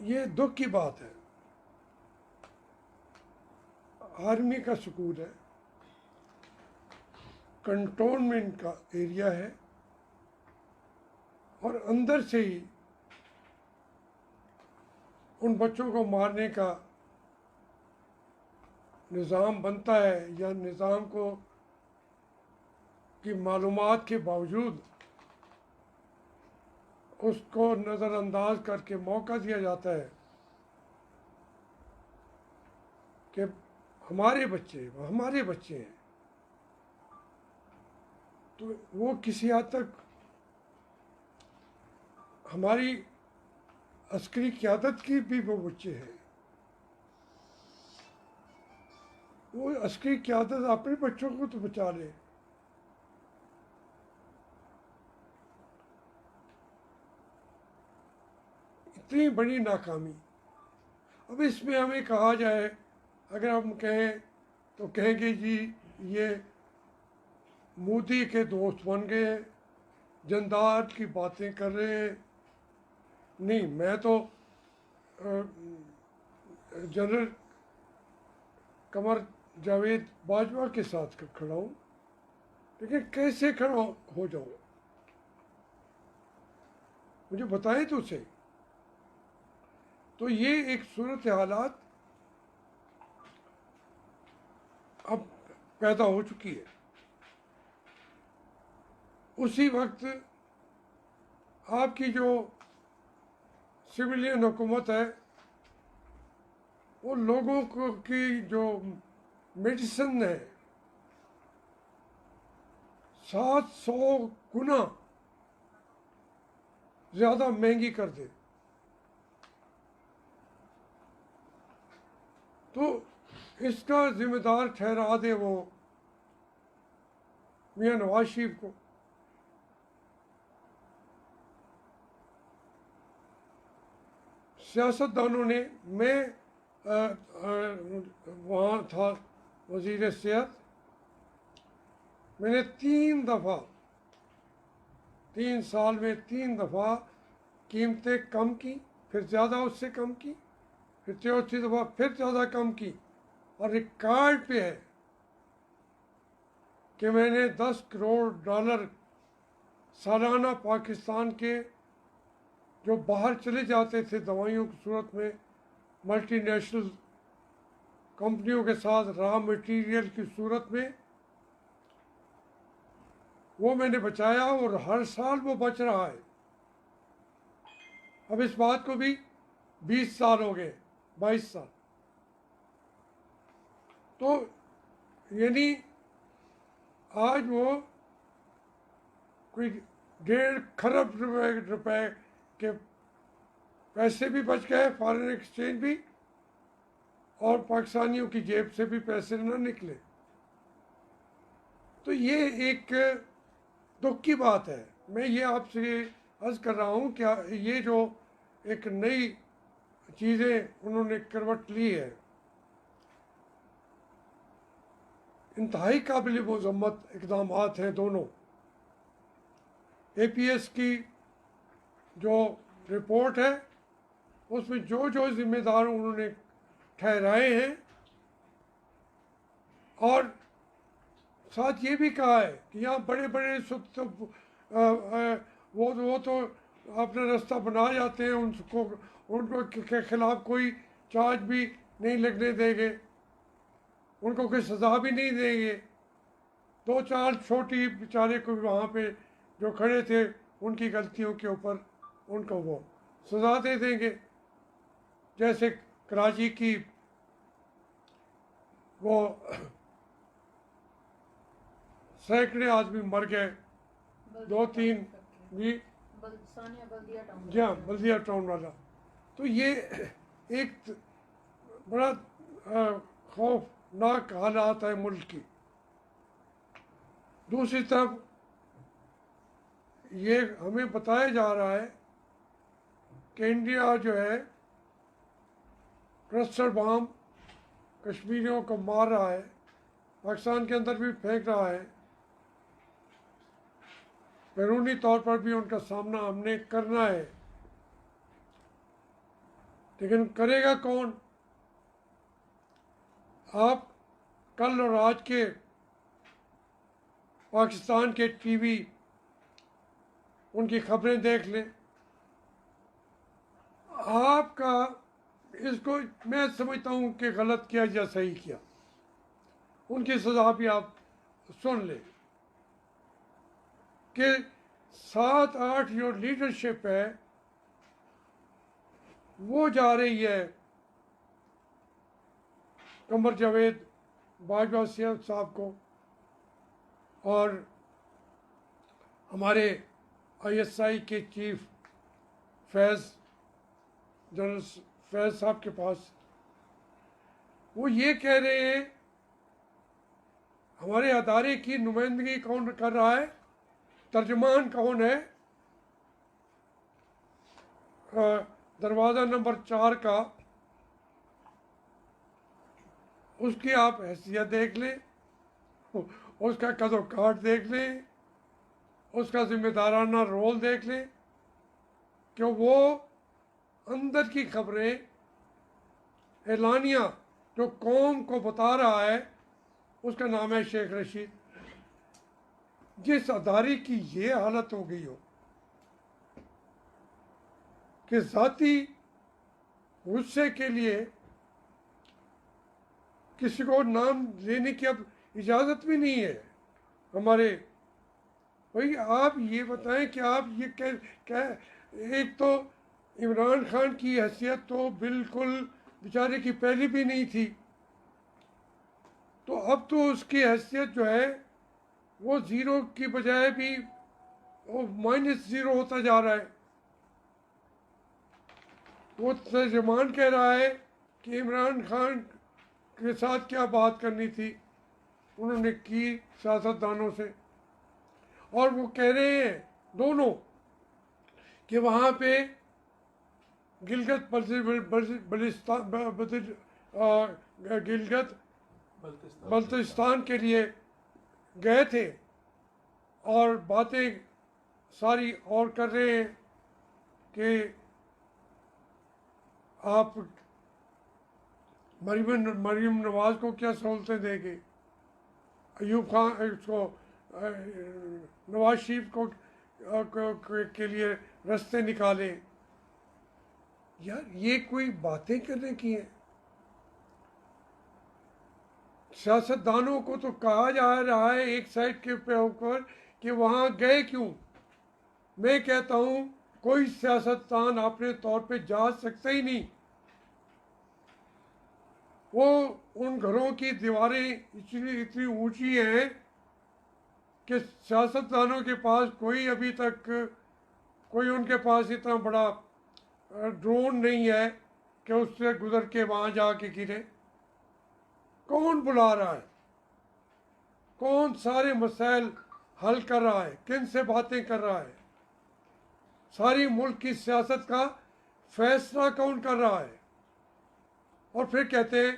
ये दुख की बात है। आर्मी का स्कूल है, कंटोनमेंट का एरिया है, और अंदर से ही उन बच्चों को मारने का निज़ाम बनता है, या निज़ाम को की मालूमात के बावजूद उसको नज़रअंदाज करके मौका दिया जाता है कि हमारे बच्चे हैं। तो वो किसी हद तक हमारी अस्करी क़यादत की भी वो बच्चे हैं। वो अस्करी क़यादत अपने बच्चों को तो बचा ले। इतनी बड़ी नाकामी। अब इसमें हमें कहा जाए, अगर हम कहें तो कहेंगे जी ये मोदी के दोस्त बन गए हैं, जंदार की बातें कर रहे हैं। नहीं, मैं तो जनरल कमर जावेद बाजवा के साथ खड़ा हूँ, लेकिन कैसे खड़ा हो जाऊँ, मुझे बताएं तो सही। तो ये एक सूरत हालात अब पैदा हो चुकी है। उसी वक्त आपकी जो सिविलियन हुकूमत है, वो लोगों को की जो मेडिसिन है 700 गुना ज़्यादा महंगी कर दे। तो इसका जिम्मेदार ठहरा दे वो मियाँ नवाज शरीफ को। सियासतदानों ने, मैं वहाँ था वज़ीर सेहत, मैंने 3 साल में 3 दफ़ा कीमतें कम की, फिर ज़्यादा उससे कम की, फिर चौथी दफ़ा फिर ज़्यादा कम की, और रिकॉर्ड पे है कि मैंने $10 करोड़ सालाना पाकिस्तान के जो बाहर चले जाते थे दवाइयों की सूरत में मल्टीनेशनल कंपनियों के साथ रॉ मटेरियल की सूरत में, वो मैंने बचाया, और हर साल वो बच रहा है। अब इस बात को भी 20 साल हो गए, 22 साल। तो यानी आज वो कोई 1.5 खरब रुपए के पैसे भी बच गए, फॉरेन एक्सचेंज भी, और पाकिस्तानियों की जेब से भी पैसे न निकले। तो ये एक दुख की बात है। मैं ये आपसे अर्ज़ कर रहा हूँ क्या ये जो एक नई चीज़ें उन्होंने करवट ली है, इंतहाई काबिल मज़म्मत इक़दाम हैं दोनों। APS की जो रिपोर्ट है उसमें जो जो जिम्मेदार उन्होंने ठहराए हैं, और साथ ये भी कहा है कि यहाँ बड़े बड़े वो तो अपना रास्ता बना जाते हैं, उनको के खिलाफ कोई चार्ज भी नहीं लगने देंगे, उनको कोई सज़ा भी नहीं देंगे। 2-4 छोटी बेचारे को वहाँ पे जो खड़े थे उनकी गलतियों के ऊपर उनको वो सज़ा दे देंगे। जैसे कराची की वो सैकड़े आदमी मर गए, 2-3 भी, जी हाँ, बल्दिया टाउन वाला। तो ये एक बड़ा खौफनाक हालात है मुल्क की। दूसरी तरफ ये हमें बताया जा रहा है कि इंडिया जो है क्लस्टर बम कश्मीरियों को मार रहा है, पाकिस्तान के अंदर भी फेंक रहा है। बैरूनी तौर पर भी उनका सामना हमने करना है, लेकिन करेगा कौन? आप कल और आज के पाकिस्तान के टीवी उनकी खबरें देख लें। आपका इसको मैं समझता हूँ कि गलत किया या सही किया, उनकी सज़ा भी आप सुन लें कि 7-8 जो लीडरशिप है वो जा रही है कमर जावेद बाजवा साहब को और हमारे ISI के चीफ जनरल फैज़ साहब के पास। वो ये कह रहे हैं हमारे अदारे की नुमाइंदगी कौन कर रहा है, तर्जमान कौन है, दरवाज़ा नंबर 4 का, उसकी आप हैसियत देख लें, उसका कदो काट देख लें, उसका जिम्मेदाराना रोल देख लें कि वो अंदर की खबरें एलानिया जो कौम को बता रहा है उसका नाम है शेख रशीद। जिस अदारे की ये हालत हो गई हो कि ज़ाती गुस्से के लिए किसी को नाम लेने की अब इजाज़त भी नहीं है हमारे। भाई आप ये बताएं कि आप ये क्या एक तो इमरान खान की हैसियत तो बिल्कुल बेचारे की पहले भी नहीं थी, तो अब तो उसकी हैसियत जो है वो ज़ीरो की बजाय भी वो -0 होता जा रहा है। वो तर्जमान कह रहा है कि इमरान खान के साथ क्या बात करनी थी उन्होंने की सियासतदानों से, और वो कह रहे हैं दोनों कि वहाँ पे गिलगित बल्तिस्तान के लिए गए थे और बातें सारी और कर रहे हैं कि आप मरीम नवाज को क्या सहूलतें देंगे, अयूब खान इसको नवाज शरीफ को के लिए रास्ते निकाले। यार ये कोई बातें करने की हैं? सियासतदानों को तो कहा जा रहा है एक साइड के पे होकर कि वहाँ गए क्यों। मैं कहता हूँ कोई सियासतदान अपने तौर पे जा सकता ही नहीं। वो उन घरों की दीवारें इतनी ऊंची हैं कि सियासतदानों के पास कोई अभी तक कोई उनके पास इतना बड़ा ड्रोन नहीं है कि उससे गुजर के वहाँ जाके गिरे। कौन बुला रहा है, कौन सारे मसाइल हल कर रहा है, किन से बातें कर रहा है, सारी मुल्क की सियासत का फैसला कौन कर रहा है। और फिर कहते हैं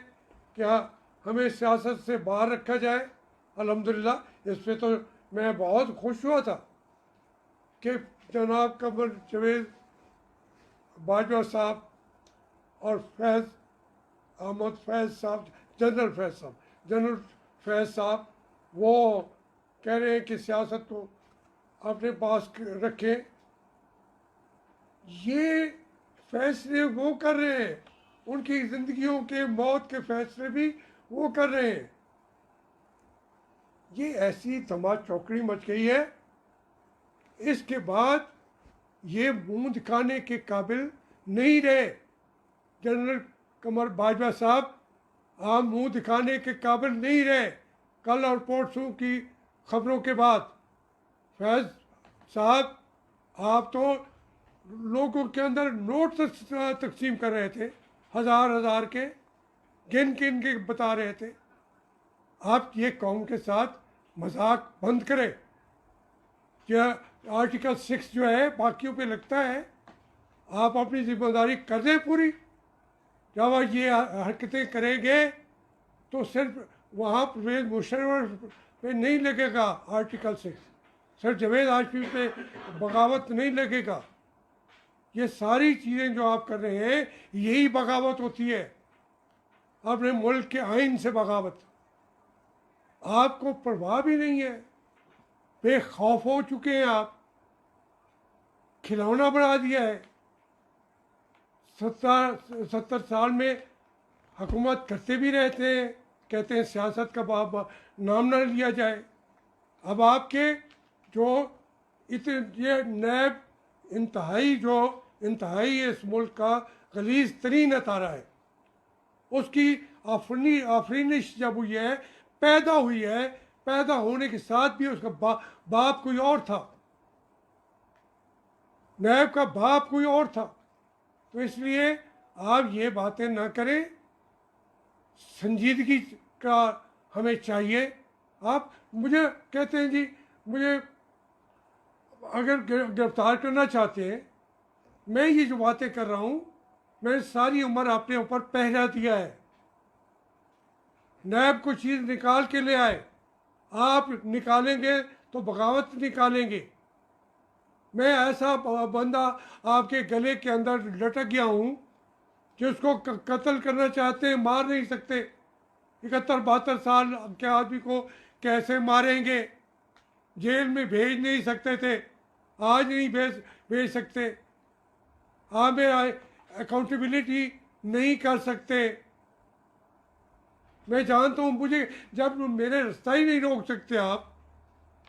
कि हाँ हमें सियासत से बाहर रखा जाए। अल्हम्दुलिल्लाह इस पे तो मैं बहुत खुश हुआ था कि जनाब कमर जावेद बाजवा साहब और अहमद फैज़ साहब जनरल फैज़ साहब वो कह रहे हैं कि सियासत को अपने पास रखें। ये फैसले वो कर रहे हैं, उनकी ज़िंदगियों के मौत के फैसले भी वो कर रहे हैं। ये ऐसी धमा चौकड़ी मच गई है, इसके बाद ये मुंह दिखाने के काबिल नहीं रहे। जनरल कमर बाजवा साहब आप मुंह दिखाने के काबिल नहीं रहे। कल और परसों की खबरों के बाद फैज़ साहब आप तो लोगों के अंदर नोट तकसीम कर रहे थे, हज़ार के गिन के बता रहे थे। आप ये कौम के साथ मजाक बंद करें। क्या आर्टिकल 6 जो है बाकियों पे लगता है, आप अपनी जिम्मेदारी कर दें पूरी। जब आप ये हरकतें करेंगे तो सिर्फ वहाँ परवेज़ मुशर्रफ पे नहीं लगेगा आर्टिकल 6, सर जावेद आशफी पे बगावत नहीं लगेगा। ये सारी चीज़ें जो आप कर रहे हैं यही बगावत होती है, अपने मुल्क के आइन से बगावत। आपको परवाह भी नहीं है, बेखौफ हो चुके हैं आप, खिलौना बना दिया है। 70 साल में हुकूमत करते भी रहते हैं, कहते हैं सियासत का नाम न लिया जाए। अब आपके जो ये नैब इंतहाई इस मुल्क का गलीज़ तरीन अतारा है, उसकी आफरीनिश जब हुई है, पैदा हुई है, पैदा होने के साथ भी उसका बाप कोई और था, नैब का बाप कोई और था। तो इसलिए आप ये बातें ना करें, संजीदगी का हमें चाहिए। आप मुझे कहते हैं जी, मुझे अगर गिरफ्तार करना चाहते हैं, मैं ये जो बातें कर रहा हूँ, मैंने सारी उम्र अपने ऊपर पहरा दिया है। नैब को चीज़ निकाल के ले आए, आप निकालेंगे तो बगावत निकालेंगे। मैं ऐसा बंदा आपके गले के अंदर लटक गया हूँ कि उसको कत्ल करना चाहते हैं, मार नहीं सकते। 71-72 साल के आदमी को कैसे मारेंगे? जेल में भेज नहीं सकते थे, आज नहीं भेज सकते। आप अकाउंटेबिलिटी नहीं कर सकते। मैं जानता हूँ, मुझे जब मेरे रास्ता ही नहीं रोक सकते आप,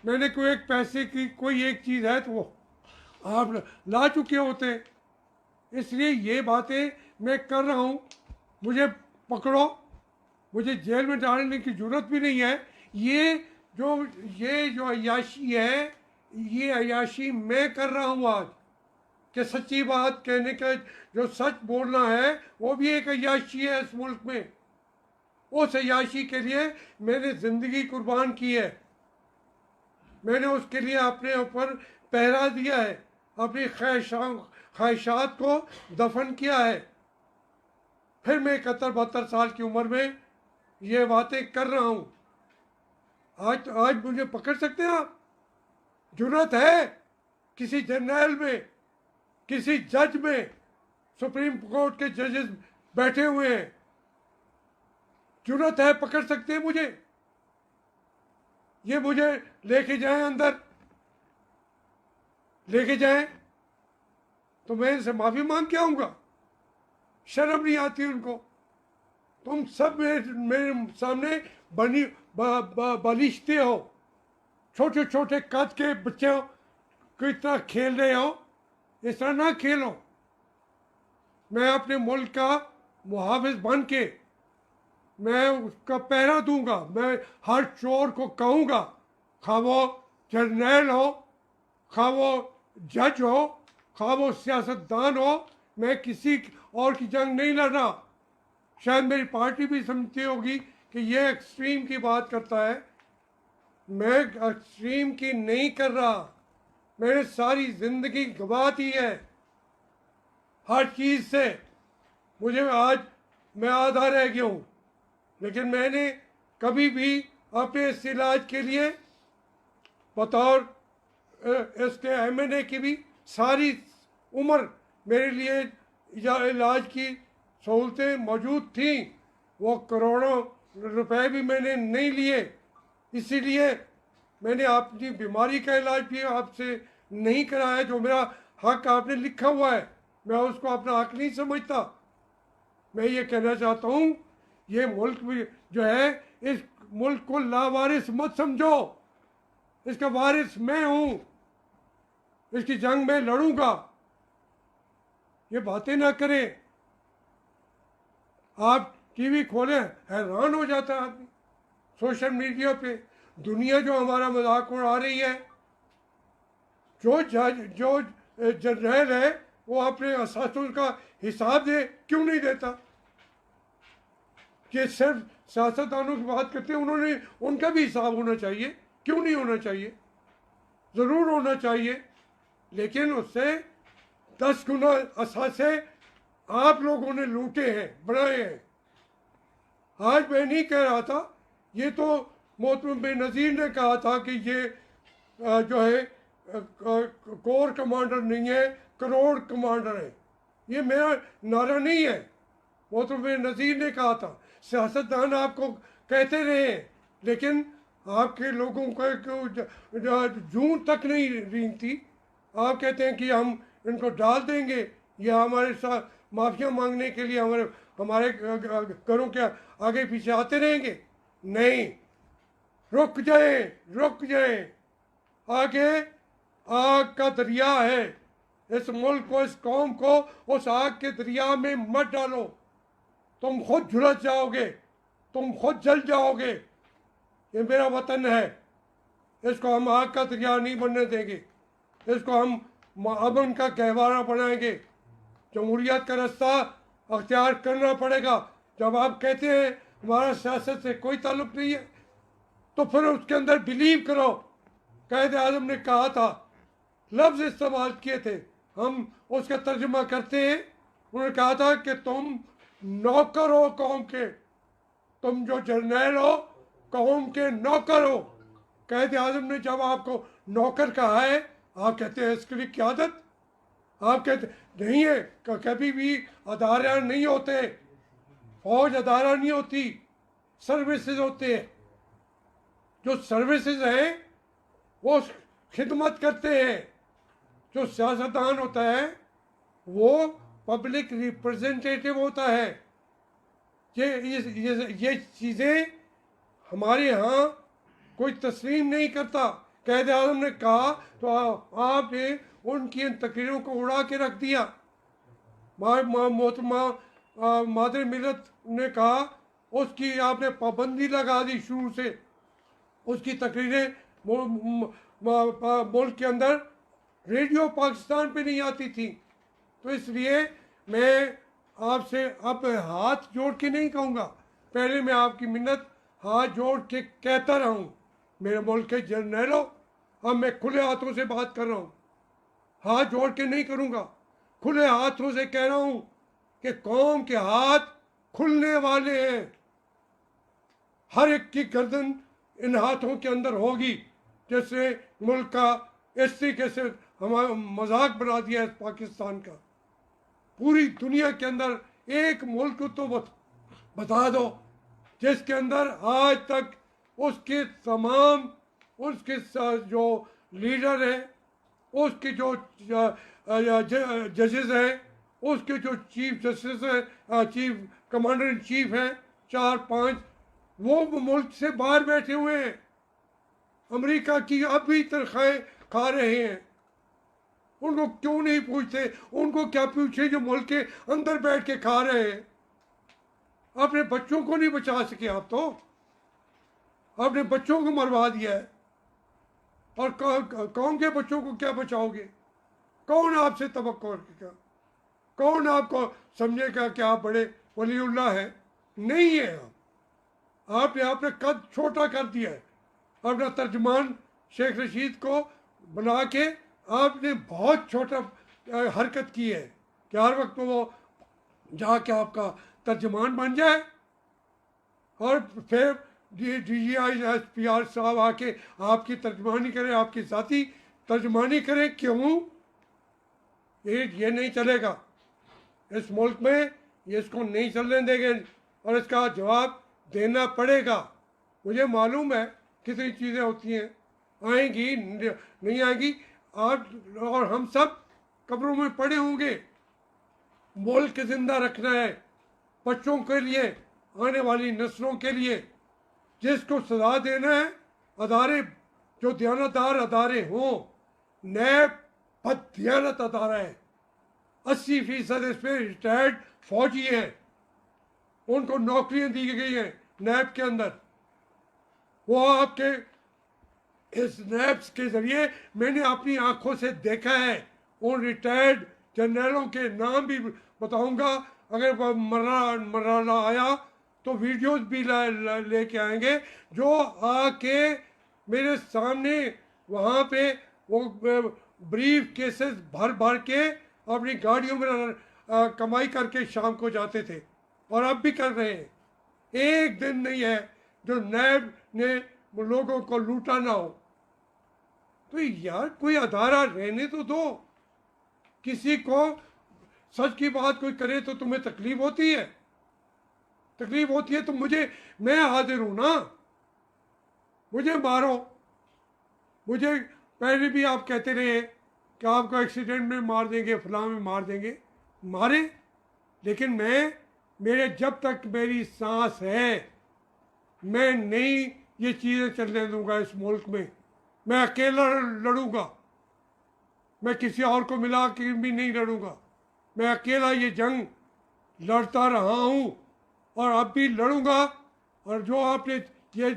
मैंने कोई एक पैसे की कोई एक चीज़ है तो वो आप ला चुके होते। इसलिए ये बातें मैं कर रहा हूँ, मुझे पकड़ो, मुझे जेल में डालने की ज़रूरत भी नहीं है। ये जो अय्याशी है, ये अय्याशी मैं कर रहा हूँ आज, कि सच्ची बात कहने का, जो सच बोलना है वो भी एक अय्याशी है इस मुल्क में। उस अय्याशी के लिए मैंने ज़िंदगी कुर्बान की है, मैंने उसके लिए अपने ऊपर पहरा दिया है, अपनी ख्वाहिशात को दफन किया है। फिर मैं 71-72 साल की उम्र में ये बातें कर रहा हूँ। आज मुझे पकड़ सकते हैं आप? जुर्रत है किसी जर्नल में, किसी जज में, सुप्रीम कोर्ट के जजेस बैठे हुए हैं, जुर्रत है, पकड़ सकते हैं मुझे? ये मुझे लेके जाएं अंदर, लेके जाएं तो मैं इनसे माफ़ी मांग के आऊँगा? शर्म नहीं आती उनको? तुम सब मेरे सामने बलिश्ते हो, छोटे छोटे कद के बच्चों को इतना खेल रहे हो, इस तरह ना खेलो। मैं अपने मुल्क का मुहाफिज बन के मैं उसका पहरा दूंगा। मैं हर चोर को कहूँगा, खा वो जर्नैल हो, खा वो जज हो, खा वो सियासतदान हो, मैं किसी और की जंग नहीं लड़ रहा। शायद मेरी पार्टी भी समझती होगी कि ये एक्सट्रीम की बात करता है, मैं एक्सट्रीम की नहीं कर रहा। मैंने सारी ज़िंदगी गंवा दी है हर चीज़ से। मैं आधा रह गया हूँ, लेकिन मैंने कभी भी अपने इस इलाज के लिए बतौर इसके MNA की भी सारी उम्र मेरे लिए इलाज की सहूलतें मौजूद थीं। वो करोड़ों रुपए भी मैंने नहीं लिए, इसीलिए मैंने अपनी बीमारी का इलाज भी आपसे नहीं कराया। जो मेरा हक आपने लिखा हुआ है, मैं उसको अपना हक नहीं समझता। मैं ये कहना चाहता हूँ, ये मुल्क भी जो है, इस मुल्क को लावारिस मत समझो, इसका वारिस मैं हूँ, इसकी जंग में लड़ूंगा। ये बातें ना करें। आप टीवी खोलें, हैरान हो जाता है आदमी। सोशल मीडिया पे दुनिया जो हमारा मजाक उड़ा रही है, जो जर्नल है वो अपने असासों का हिसाब दे, क्यों नहीं देता? कि सिर्फ सियासतदानों की बात करते हैं, उनका भी हिसाब होना चाहिए, क्यों नहीं होना चाहिए? ज़रूर होना चाहिए, लेकिन उससे 10 गुना असासे आप लोगों ने लूटे हैं, बनाए हैं। आज मैं नहीं कह रहा था, ये तो मोहतरम बेनज़ीर ने कहा था कि ये जो है कोर कमांडर नहीं है, करोड़ कमांडर हैं। ये मेरा नारा नहीं है, वो तो मेरे नज़ीर ने कहा था। सियासतदान आपको कहते रहे हैं, लेकिन आपके लोगों को जून तक नहीं रेंगती। आप कहते हैं कि हम इनको डाल देंगे, या हमारे साथ माफिया मांगने के लिए हमारे हमारे घरों के आगे पीछे आते रहेंगे। नहीं, रुक जाए, रुक जाए। आगे आग का दरिया है। इस मुल्क को, इस कौम को उस आग के दरिया में मत डालो। तुम खुद झुलस जाओगे, तुम खुद जल जाओगे। ये मेरा वतन है, इसको हम आग का दरिया नहीं बनने देंगे। इसको हम अमन का गहवारा बनाएंगे। जमहूरियत का रास्ता अख्तियार करना पड़ेगा। जब आप कहते हैं हमारा सियासत से कोई ताल्लुक नहीं है, तो फिर उसके अंदर बिलीव करो। कायद आज़म ने कहा था, लफ्ज़ इस्तेमाल किए थे, हम उसका तर्जुमा करते हैं। उन्होंने कहा था कि तुम नौकर हो कौम के, तुम जो जर्नैल हो कौम के नौकर हो। कायद आज़म ने जब आपको नौकर कहा है, आप कहते हैं इसके लिए क़यादत। आप कहते नहीं है, कभी भी अदारा नहीं होते, फौज अदारा नहीं होती, सर्विसेज होते हैं। जो सर्विसेज हैं वो खिदमत करते हैं। जो सियासतदान होता है वो पब्लिक रिप्रेजेंटेटिव होता है। ये चीज़ें हमारे यहाँ कोई तस्लीम नहीं करता। कायद आज़म ने कहा तो आपने उनकी इन तकरीरों को उड़ा के रख दिया। मोहतरमा मादर मिलत ने कहा, उसकी आपने पाबंदी लगा दी शुरू से। उसकी तकरीरें मुल्क के अंदर रेडियो पाकिस्तान पे नहीं आती थी। तो इसलिए मैं आपसे अब हाथ जोड़ के नहीं कहूँगा, पहले मैं आपकी मिन्नत हाथ जोड़ के कहता रहा हूँ, मेरे मुल्क के जर्नैलों, अब मैं खुले हाथों से बात कर रहा हूँ, हाथ जोड़ के नहीं करूँगा, खुले हाथों से कह रहा हूँ कि कौम के हाथ खुलने वाले हैं। हर एक की गर्दन इन हाथों के अंदर होगी। जैसे मुल्क का इस तरीके से हमारा मजाक बना दिया है पाकिस्तान का। पूरी दुनिया के अंदर एक मुल्क तो बता दो जिसके अंदर आज तक उसके तमाम उसके जो लीडर हैं, उसके जो जजेस हैं, उसके जो चीफ जस्टिस हैं, चीफ कमांडर इन चीफ हैं, 4-5, वो मुल्क से बाहर बैठे हुए हैं। अमेरिका की अभी तनख्वाहें खा रहे हैं। उनको क्यों नहीं पूछते? उनको क्या पूछे जो मुल्क के अंदर बैठ के खा रहे हैं? अपने बच्चों को नहीं बचा सके आप, तो अपने बच्चों को मरवा दिया है। और कौन के बच्चों को क्या बचाओगे? कौन आपसे तवक्को रखेगा? कौन आपको समझेगा कि आप बड़े वलीउल्लाह हैं? नहीं है। आपने कद छोटा कर दिया है। अपना तर्जमान शेख रशीद को बना के आपने बहुत छोटा हरकत की है कि हर वक्त वो जाके आपका तर्जमान बन जाए, और फिर DGI साहब आके आपकी तर्जमानी करें, आपकी ज़ाती तर्जमानी करें। क्यों? ये नहीं चलेगा इस मुल्क में, ये इसको नहीं चलने देंगे और इसका जवाब देना पड़ेगा। मुझे मालूम है कितनी चीज़ें होती हैं, आएंगी नहीं आएंगी, आप और हम सब कब्रों में पड़े होंगे। मुल्क ज़िंदा रखना है बच्चों के लिए, आने वाली नस्लों के लिए। जिसको सजा देना है, अदारे जो दयानतदार अदारे हों, नैब बददियानत अदारा है, 80% इस पर रिटायर्ड फौजी हैं, उनको नौकरियां दी गई हैं नैब के अंदर। वो आपके इस नैब्स के ज़रिए मैंने अपनी आंखों से देखा है। उन रिटायर्ड जनरलों के नाम भी बताऊंगा, अगर मरना आया तो वीडियोस भी लेके आएंगे, जो आके मेरे सामने वहाँ पे वो ब्रीफ केसेस भर भर के अपनी गाड़ियों में कमाई करके शाम को जाते थे, और अब भी कर रहे हैं। एक दिन नहीं है जो नैब ने लोगों को लूटा ना हो। तो यार कोई अदारा रहने तो दो। किसी को सच की बात कोई करे तो तुम्हें तकलीफ होती है? तकलीफ होती है तो मैं हाजिर हूं ना, मुझे मारो। मुझे पहले भी आप कहते रहे कि आपको एक्सीडेंट में मार देंगे, फलां में मार देंगे, मारे, लेकिन मेरे जब तक मेरी सांस है मैं नहीं ये चीज़ें चलने दूंगा इस मुल्क में। मैं अकेला लड़ूंगा, मैं किसी और को मिला के भी नहीं लड़ूंगा। मैं अकेला ये जंग लड़ता रहा हूँ और अब भी लड़ूंगा। और जो आपने ये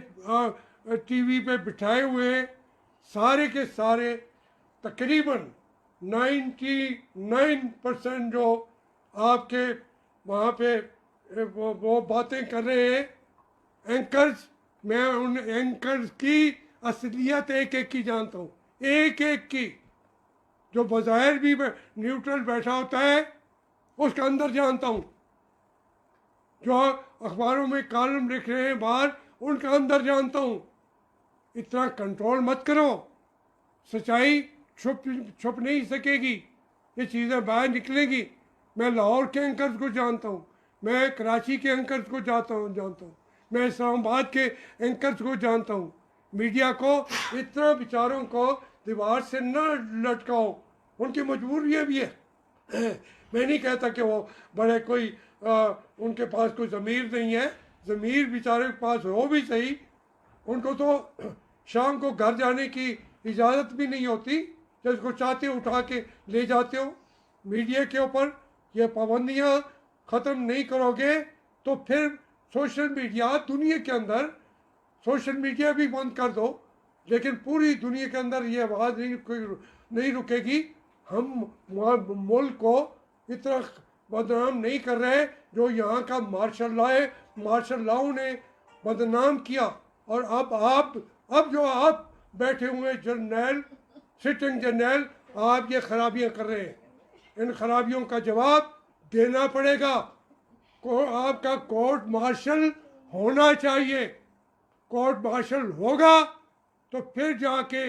टीवी पे बिठाए हुए सारे के सारे तकरीबन 99% जो आपके वहाँ पे वो बातें कर रहे हैं एंकर्स, मैं उन एंकर्स की असलियत एक एक की जानता हूँ, एक एक की। जो बज़ाहिर भी न्यूट्रल बैठा होता है उसका अंदर जानता हूँ। जो अखबारों में कॉलम लिख रहे हैं बाहर, उनका अंदर जानता हूँ। इतना कंट्रोल मत करो, सच्चाई छुप नहीं सकेगी, ये चीज़ें बाहर निकलेंगी। मैं लाहौर के एंकर्स को जानता हूँ, मैं कराची के एंकर्स को जानता हूँ, मैं इस्लामाबाद के एंकर्स को जानता हूँ। मीडिया को इतना बेचारों को दीवार से न लटकाओ, उनकी मजबूरियाँ भी है। मैं नहीं कहता कि वो बड़े कोई उनके पास कोई ज़मीर नहीं है, ज़मीर बेचारे के पास हो भी सही, उनको तो शाम को घर जाने की इजाज़त भी नहीं होती, जिसको चाहते हो उठा के ले जाते हो। मीडिया के ऊपर ये पाबंदियाँ ख़त्म नहीं करोगे तो फिर सोशल मीडिया दुनिया के अंदर, सोशल मीडिया भी बंद कर दो लेकिन पूरी दुनिया के अंदर ये आवाज़ नहीं रुकेगी। हम मुल्क को इतना बदनाम नहीं कर रहे जो यहाँ का मार्शल लॉ ने बदनाम किया। और अब जो आप बैठे हुए जर्नल, सिटिंग जर्नल, आप ये खराबियाँ कर रहे हैं। इन खराबियों का जवाब देना पड़ेगा। आपका कोर्ट मार्शल होना चाहिए। कोर्ट मार्शल होगा तो फिर जाके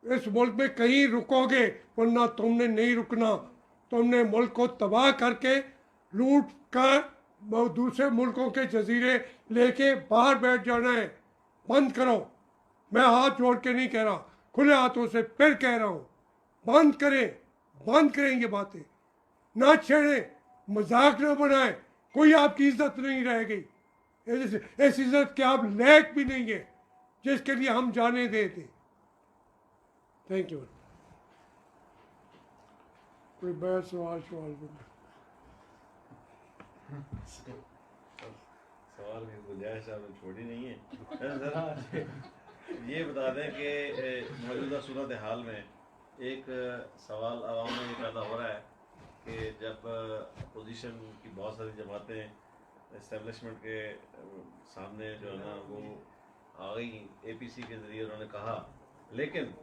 इस मुल्क में कहीं रुकोगे, वरना तुमने नहीं रुकना। तुमने मुल्क को तबाह करके लूट कर दूसरे मुल्कों के जजीरे लेके बाहर बैठ जाना है। बंद करो। मैं हाथ जोड़ के नहीं कह रहा, खुले हाथों से फिर कह रहा हूँ, बंद करें ये बातें, ना छेड़ें, मजाक ना बनाएं। कोई आपकी इज्जत नहीं रह गई। इस इज्जत के आप लायक भी नहीं है जिसके लिए हम जाने देते। Thank you. कोई बहस सवाल की गुंजाइश आपने छोड़ी नहीं है। ये बता दें कि मौजूदा सूरत हाल में एक सवाल आवाम में ये पैदा हो रहा है कि जब अपोजिशन की बहुत सारी जमातें इस्टेब्लिशमेंट के सामने जो है ना वो आ गई APC के ज़रिए, उन्होंने कहा, लेकिन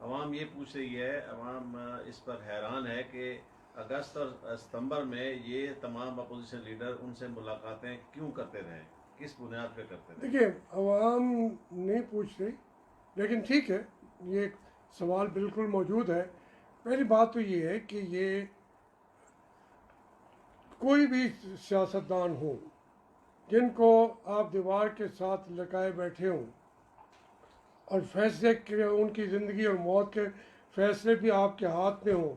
अवाम ये पूछ रही है, अवाम इस पर हैरान है कि अगस्त और सितंबर में ये तमाम अपोजिशन लीडर उनसे मुलाकातें क्यों करते रहे, किस बुनियाद पे करते रहे? देखिए, अवाम नहीं पूछ रही, लेकिन ठीक है, ये सवाल बिल्कुल मौजूद है। पहली बात तो ये है कि ये कोई भी सियासतदान हो जिनको आप दीवार के साथ लगाए बैठे हों और फैसले के, उनकी ज़िंदगी और मौत के फैसले भी आपके हाथ में हों,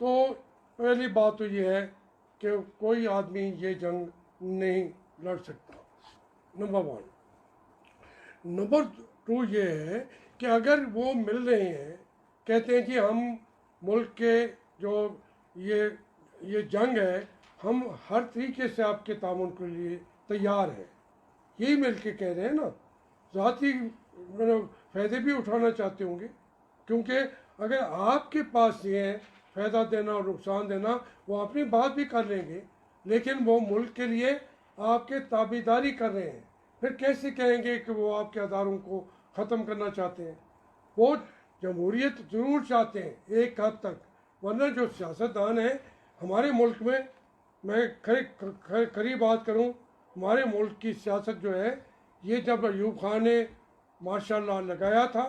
तो पहली बात तो ये है कि कोई आदमी ये जंग नहीं लड़ सकता, नंबर 1। नंबर 2 ये है कि अगर वो मिल रहे हैं, कहते हैं कि हम मुल्क के जो ये जंग है, हम हर तरीके से आपके तामुन के लिए तैयार हैं, यही मिल के कह रहे हैं ना। ज़ाती फ़ायदे भी उठाना चाहते होंगे, क्योंकि अगर आपके पास ये है फ़ायदा देना और नुकसान देना, वो अपनी बात भी कर लेंगे, लेकिन वो मुल्क के लिए आपके ताबेदारी कर रहे हैं। फिर कैसे कहेंगे कि वो आपके अदारों को ख़त्म करना चाहते हैं? वो जमहूरियत ज़रूर चाहते हैं एक हद तक, वरना जो सियासतदान हैं हमारे मुल्क में, मैं खरी बात करूं, हमारे मुल्क की सियासत जो है, ये जब अयूब खान ने माशाल्लाह लगाया था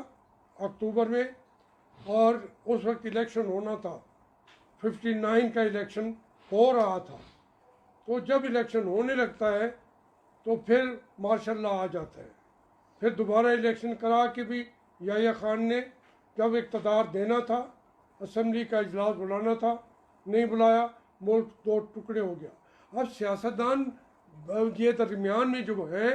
अक्टूबर में, और उस वक्त इलेक्शन होना था, 59 का इलेक्शन हो रहा था। तो जब इलेक्शन होने लगता है तो फिर मार्शल लॉ आ जाता है। फिर दोबारा इलेक्शन करा के भी याह्या खान ने जब इक़्तिदार देना था, असम्बली का इजलास बुलाना था, नहीं बुलाया, मुल्क दो टुकड़े हो गया। अब सियासतदान ये दरमियान में जो है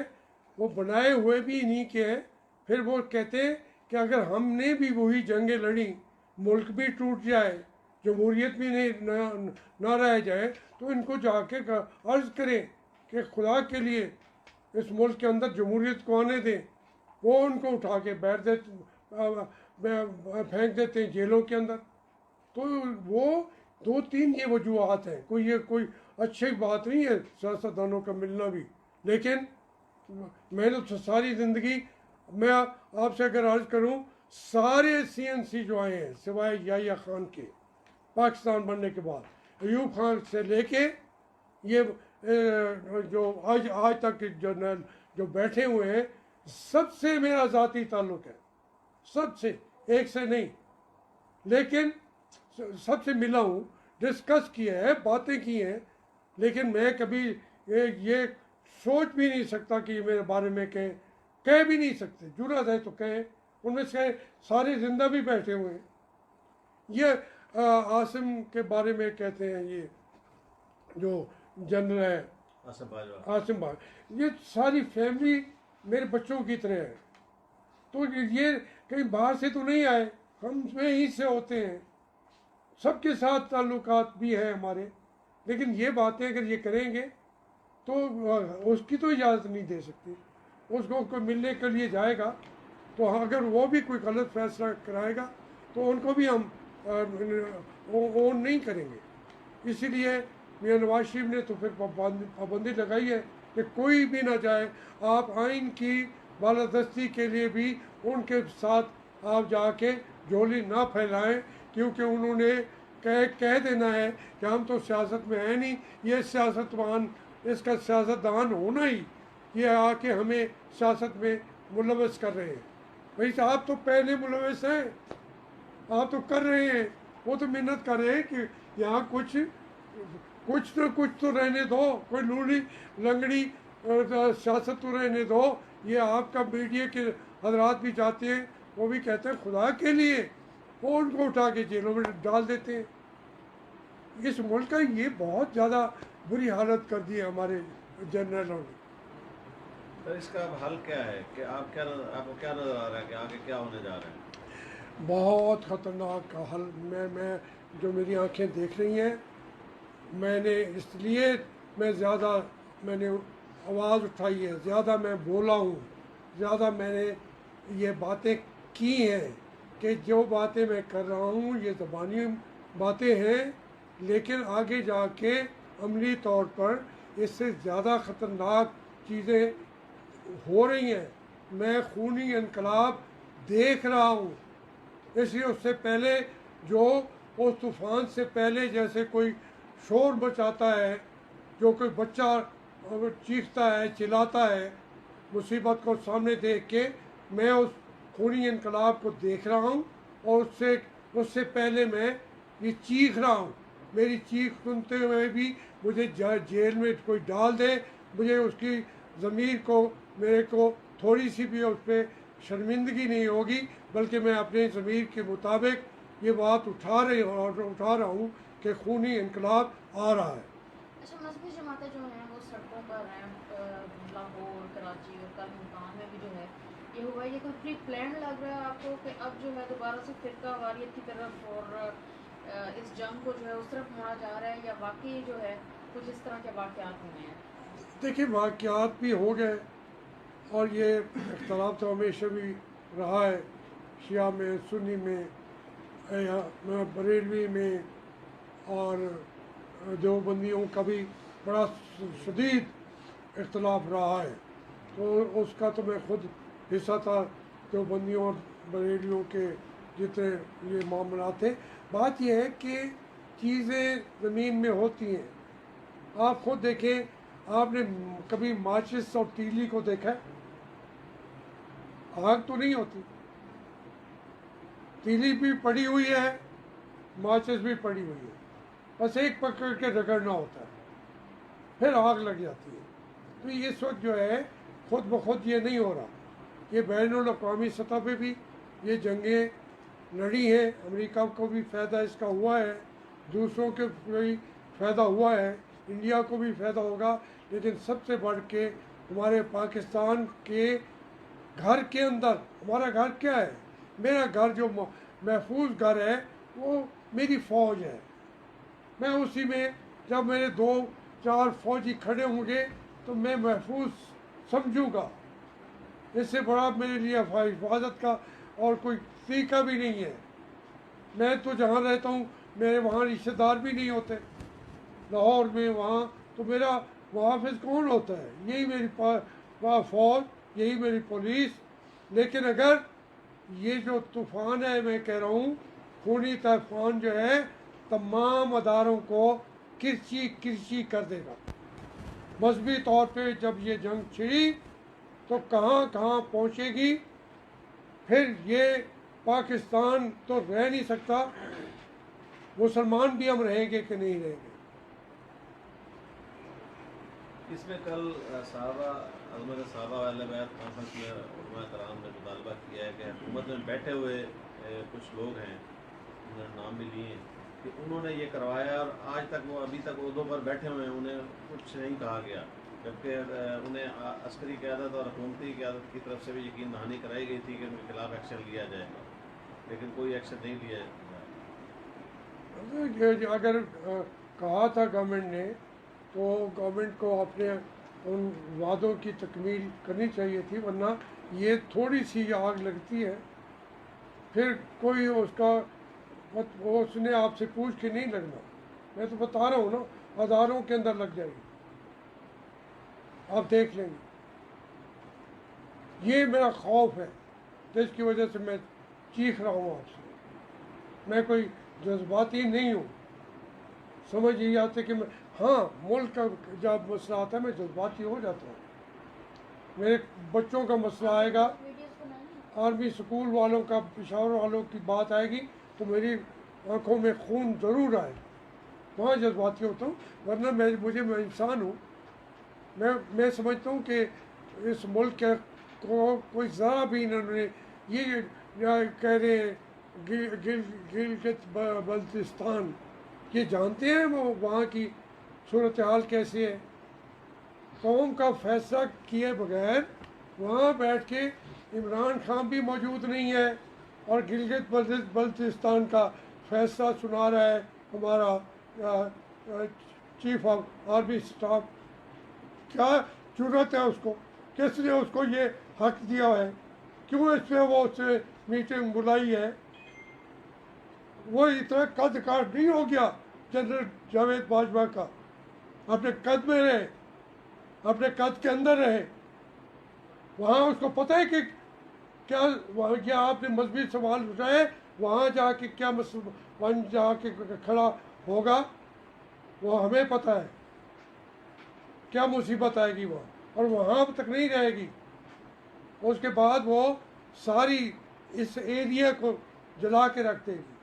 वो बनाए हुए भी इन्हीं के हैं। फिर वो कहते हैं कि अगर हमने भी वही जंगें लड़ी, मुल्क भी टूट जाए, जमहूरियत भी नहीं ना रह जाए, तो इनको जाके अर्ज़ करें कि खुदा के लिए इस मुल्क के अंदर जमहूरियत को आने दें। वो उनको उठा के बैठ देते, फेंक देते हैं जेलों के अंदर। तो वो 2-3 ये वजूहत हैं। कोई अच्छी बात नहीं है सियासतदानों का मिलना भी, लेकिन मैंने तो सारी ज़िंदगी, मैं आपसे अगर अर्ज़ करूं, सारे CNC जो आए हैं सिवाय याह्या खान के पाकिस्तान बनने के बाद, अयूब खान से लेके ये जो आज तक के जर्नल जो बैठे हुए हैं, सबसे मेरा ज़ाती ताल्लुक़ है, सबसे, एक से नहीं, लेकिन सबसे मिला हूँ, डिस्कस किया है, बातें की हैं, लेकिन मैं कभी ये सोच भी नहीं सकता कि मेरे बारे में कह भी नहीं सकते। जुर्रत है तो कहें। उनमें से सारे जिंदा भी बैठे हुए हैं। ये आसिम के बारे में कहते हैं, ये जो जनरल है आसिम बाग, ये सारी फैमिली मेरे बच्चों की तरह है। तो ये कहीं बाहर से तो नहीं आए, हम यहीं से होते हैं, सबके साथ ताल्लुकात भी हैं हमारे। लेकिन ये बातें अगर ये करेंगे तो उसकी तो इजाज़त नहीं दे सकती। उसको कोई मिलने के लिए जाएगा तो अगर वो भी कोई गलत फैसला कराएगा तो उनको भी हम ओन नहीं करेंगे। इसीलिए मियां नवाज शरीफ ने तो फिर पाबंदी लगाई है कि कोई भी ना जाए। आप आइन की बालादस्ती के लिए भी उनके साथ आप जाके झोली ना फैलाएं, क्योंकि उन्होंने कह देना है कि हम तो सियासत में है नहीं, ये सियासतदान, इसका सियासतदान होना ही ये आके हमें सियासत में मुलव्वस कर रहे हैं। भाई साहब तो पहले मुलव्वस हैं, आप तो कर रहे हैं, वो तो मेहनत कर रहे हैं कि यहाँ कुछ तो रहने दो, कोई लूड़ी लंगड़ी सियासत तो रहने दो। ये आपका मीडिया के हजरात भी जाते हैं, वो भी कहते हैं खुदा के लिए, वो उनको उठा के जेलों में डाल देते हैं। इस मुल्क का ये बहुत ज़्यादा बुरी हालत कर दी है हमारे जनरलों ने। तो इसका अब हल क्या है कि आपको क्या नज़र आ रहा है कि आगे क्या होने जा रहा है? बहुत ख़तरनाक हल मैं जो मेरी आंखें देख रही हैं, मैंने इसलिए मैंने आवाज़ उठाई है, ज़्यादा मैं बोला हूँ, ज़्यादा मैंने ये बातें की हैं कि जो बातें मैं कर रहा हूँ ये ज़बानी बातें हैं, लेकिन आगे जाके अमली तौर पर इससे ज़्यादा ख़तरनाक चीज़ें हो रही हैं। मैं खूनी इनकलाब देख रहा हूँ। इसलिए उससे पहले जो उस तूफ़ान से पहले जैसे कोई शोर मचाता है, जो कोई बच्चा चीखता है, चिल्लाता है मुसीबत को सामने देख के, मैं उस खूनी इनकलाब को देख रहा हूँ और उससे पहले मैं ये चीख रहा हूँ। मेरी चीख सुनते हुए भी मुझे जेल में कोई डाल दे, मुझे उसकी ज़मीर को, मेरे को थोड़ी सी भी उस पर शर्मिंदगी नहीं होगी, बल्कि मैं अपने ज़मीर के मुताबिक ये बात उठा रहा हूँ कि खूनी इनकलाब आ रहा है। अच्छा, मजहबी जमातें जो हैं वो सड़कों पर हैं, लाहौर, कराची और कल मुल्तान में भी जो है ये हुआ। ये कोई प्री प्लान लग रहा है आपको कि अब जो है दोबारा से फिरका वारियत की तरफ और इस जंग को जो है उस तरफ मोड़ा जा रहा है, या वाकई जो है कुछ इस तरह के वाक़यात हुए हैं? देखिए, वाक़यात भी हो गए और ये इख्तलाफ तो हमेशा भी रहा है, शिया में, सुन्नी में, बरेलवी में, और देवबंदियों का भी बड़ा शदीद इख्तलाफ रहा है। तो उसका तो मैं खुद हिस्सा था, देवबंदियों और बरेलियों के जितने ये मामला थे। बात यह है कि चीज़ें ज़मीन में होती हैं। आप खुद देखें, आपने कभी माचिस और तीली को देखा है? आग तो नहीं होती, तीली भी पड़ी हुई है, माचिस भी पड़ी हुई है, बस एक पकड़ के रगड़ना होता है, फिर आग लग जाती है। तो इस वक्त जो है खुद ब खुद ये नहीं हो रहा, ये बैनुल अक़वामी सतह पे भी ये जंगें लड़ी हैं, अमेरिका को भी फ़ायदा इसका हुआ है, दूसरों के भी फ़ायदा हुआ है, इंडिया को भी फ़ायदा होगा, लेकिन सबसे बढ़ के हमारे पाकिस्तान के घर के अंदर, हमारा घर क्या है, मेरा घर जो महफूज घर है वो मेरी फ़ौज है। मैं उसी में जब मेरे 2-4 फौजी खड़े होंगे तो मैं महफूज समझूंगा। इससे बड़ा मेरे लिए हिफाजत का और कोई तरीका भी नहीं है। मैं तो जहाँ रहता हूँ मेरे वहाँ रिश्तेदार भी नहीं होते, लाहौर में वहाँ तो मेरा मुहाफ़िज़ कौन होता है, यही मेरी फ़ौज, यही मेरी पुलिस। लेकिन अगर ये जो तूफ़ान है, मैं कह रहा हूँ खूनी तूफ़ान जो है तमाम अदारों को किरची किरची कर देगा। मजहबी तौर पे जब ये जंग छिड़ी तो कहाँ कहाँ पहुँचेगी, फिर ये पाकिस्तान तो रह नहीं सकता, मुसलमान भी हम रहेंगे कि नहीं रहेंगे। इसमें कल साहबा अज़मत साहबा वाले बैत कॉन्फ्रेंस में उलमा कराम ने मुतालबा किया है कि हुकूमत में बैठे हुए कुछ लोग हैं, उन्होंने नाम भी लिए, कि उन्होंने ये करवाया और आज तक वो अभी तक उहदों पर बैठे हुए हैं, उन्हें कुछ नहीं कहा गया, जबकि उन्हें अस्करी क़यादत और हुकूमती क़यादत की तरफ से भी यकीन दहानी कराई गई थी कि उनके खिलाफ एक्शन लिया जाएगा, लेकिन कोई एक्शन नहीं लिया जाए। अगर कहा था गवर्नमेंट ने तो गवर्नमेंट को अपने उन वादों की तकमील करनी चाहिए थी, वरना ये थोड़ी सी आग लगती है फिर कोई उसका वो उसने आपसे पूछ के नहीं लगना। मैं तो बता रहा हूँ ना, हज़ारों के अंदर लग जाएगी, आप देख लेंगे। ये मेरा खौफ है जिसकी वजह से मैं चीख रहा हूँ आपसे। मैं कोई जज्बाती नहीं हूँ, समझ यही आते कि मैं, हाँ मुल्क का जब मसला आता है मैं जज्बाती हो जाता हूँ। मेरे बच्चों का मसला आएगा, आर्मी स्कूल वालों का, पेशावर वालों की बात आएगी तो मेरी आंखों में खून ज़रूर आएगा, वहाँ जज्बाती होता हूँ। वरना मैं इंसान हूँ। मैं समझता हूँ कि इस मुल्क को कोई ज़रा भी इन्होंने ये कह रहे हैं गिलगित बल्तिस्तान, ये जानते हैं वो वहाँ की सूरत हाल कैसी है। कौम का फैसला किए बगैर वहाँ बैठ के इमरान खान भी मौजूद नहीं है और गिलगित बल्तिस्तान का फैसला सुना रहा है हमारा चीफ ऑफ आर्मी स्टाफ। क्या जरूरत है उसको, किसने उसको ये हक दिया है, क्यों इसमें वो उससे मीटिंग बुलाई है। वो इतना कद काट नहीं हो गया जनरल जावेद बाजवा का, अपने कद में रहे, अपने कद के अंदर रहे। वहाँ उसको पता है कि क्या वहाँ क्या आपने मजहबी सवाल उठाए, वहाँ जाके क्या वहाँ जाके खड़ा होगा, वो हमें पता है क्या मुसीबत आएगी वहाँ, और वहाँ तक नहीं रहेगी। उसके बाद वो सारी इस एरिया को जला के रख देगी।